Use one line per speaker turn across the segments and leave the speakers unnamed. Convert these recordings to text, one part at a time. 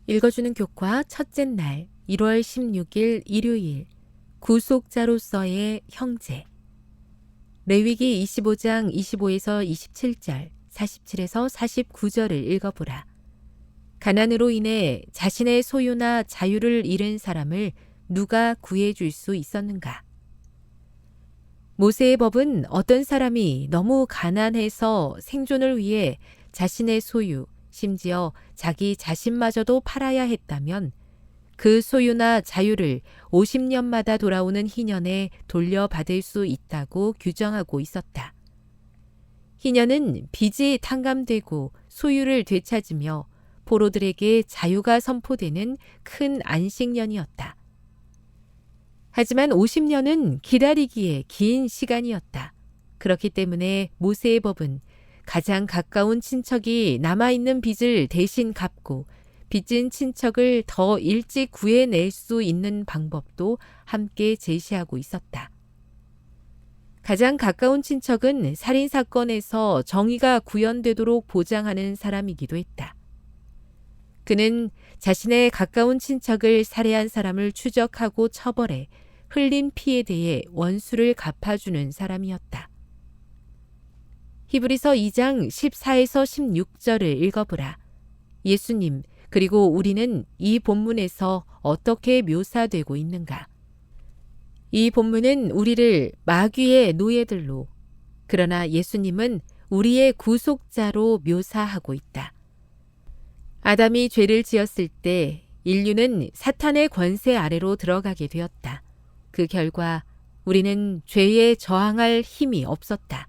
읽어주는 교과 첫째 날 1월 16일 일요일 구속자로서의 형제. 레위기 25장 25에서 27절, 47에서 49절을 읽어보라. 가난으로 인해 자신의 소유나 자유를 잃은 사람을 누가 구해줄 수 있었는가? 모세의 법은 어떤 사람이 너무 가난해서 생존을 위해 자신의 소유, 심지어 자기 자신마저도 팔아야 했다면 그 소유나 자유를 50년마다 돌아오는 희년에 돌려받을 수 있다고 규정하고 있었다. 희년은 빚이 탕감되고 소유를 되찾으며 포로들에게 자유가 선포되는 큰 안식년이었다. 하지만 50년은 기다리기에 긴 시간이었다. 그렇기 때문에 모세의 법은 가장 가까운 친척이 남아있는 빚을 대신 갚고 빚진 친척을 더 일찍 구해낼 수 있는 방법도 함께 제시하고 있었다. 가장 가까운 친척은 살인사건에서 정의가 구현되도록 보장하는 사람이기도 했다. 그는 자신의 가까운 친척을 살해한 사람을 추적하고 처벌해 흘린 피에 대해 원수를 갚아주는 사람이었다. 히브리서 2장 14에서 16절을 읽어보라. 예수님, 그리고 우리는 이 본문에서 어떻게 묘사되고 있는가? 이 본문은 우리를 마귀의 노예들로, 그러나 예수님은 우리의 구속자로 묘사하고 있다. 아담이 죄를 지었을 때 인류는 사탄의 권세 아래로 들어가게 되었다. 그 결과 우리는 죄에 저항할 힘이 없었다.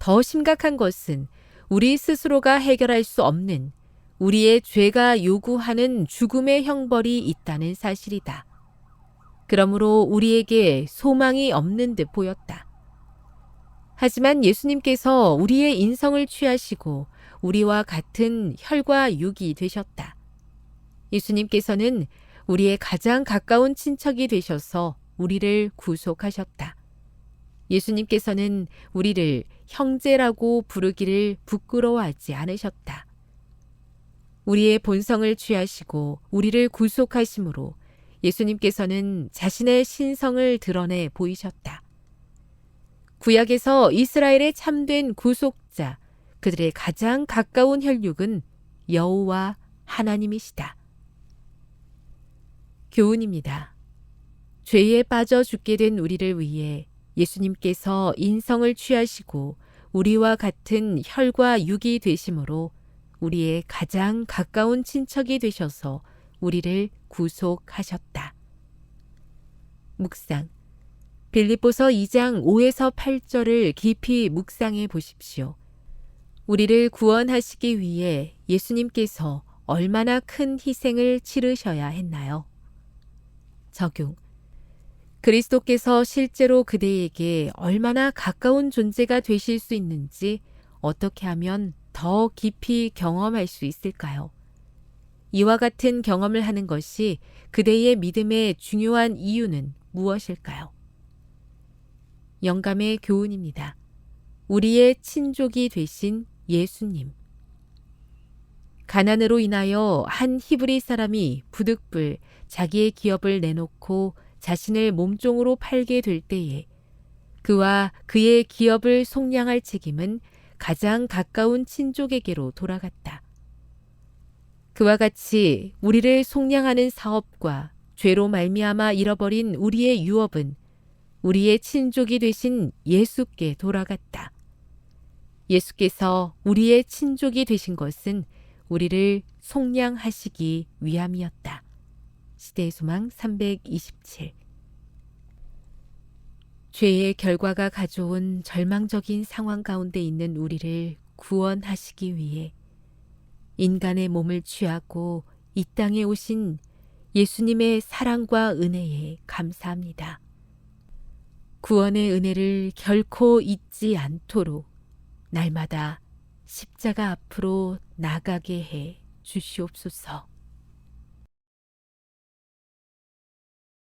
더 심각한 것은 우리 스스로가 해결할 수 없는 우리의 죄가 요구하는 죽음의 형벌이 있다는 사실이다. 그러므로 우리에게 소망이 없는 듯 보였다. 하지만 예수님께서 우리의 인성을 취하시고 우리와 같은 혈과 육이 되셨다. 예수님께서는 우리의 가장 가까운 친척이 되셔서 우리를 구속하셨다. 예수님께서는 우리를 형제라고 부르기를 부끄러워하지 않으셨다. 우리의 본성을 취하시고 우리를 구속하심으로 예수님께서는 자신의 신성을 드러내 보이셨다. 구약에서 이스라엘의 참된 구속자, 그들의 가장 가까운 혈육은 여호와 하나님이시다. 교훈입니다. 죄에 빠져 죽게 된 우리를 위해 예수님께서 인성을 취하시고 우리와 같은 혈과 육이 되심으로 우리의 가장 가까운 친척이 되셔서 우리를 구속하셨다. 묵상. 빌립보서 2장 5에서 8절을 깊이 묵상해 보십시오. 우리를 구원하시기 위해 예수님께서 얼마나 큰 희생을 치르셔야 했나요? 적용. 그리스도께서 실제로 그대에게 얼마나 가까운 존재가 되실 수 있는지 어떻게 하면 더 깊이 경험할 수 있을까요? 이와 같은 경험을 하는 것이 그대의 믿음의 중요한 이유는 무엇일까요? 영감의 교훈입니다. 우리의 친족이 되신 예수님. 가난으로 인하여 한 히브리 사람이 부득불 자기의 기업을 내놓고 자신을 몸종으로 팔게 될 때에 그와 그의 기업을 속량할 책임은 가장 가까운 친족에게로 돌아갔다. 그와 같이 우리를 속량하는 사업과 죄로 말미암아 잃어버린 우리의 유업은 우리의 친족이 되신 예수께 돌아갔다. 예수께서 우리의 친족이 되신 것은 우리를 속량하시기 위함이었다. 시대의 소망 327. 죄의 결과가 가져온 절망적인 상황 가운데 있는 우리를 구원하시기 위해 인간의 몸을 취하고 이 땅에 오신 예수님의 사랑과 은혜에 감사합니다. 구원의 은혜를 결코 잊지 않도록 날마다 십자가 앞으로 나가게 해 주시옵소서.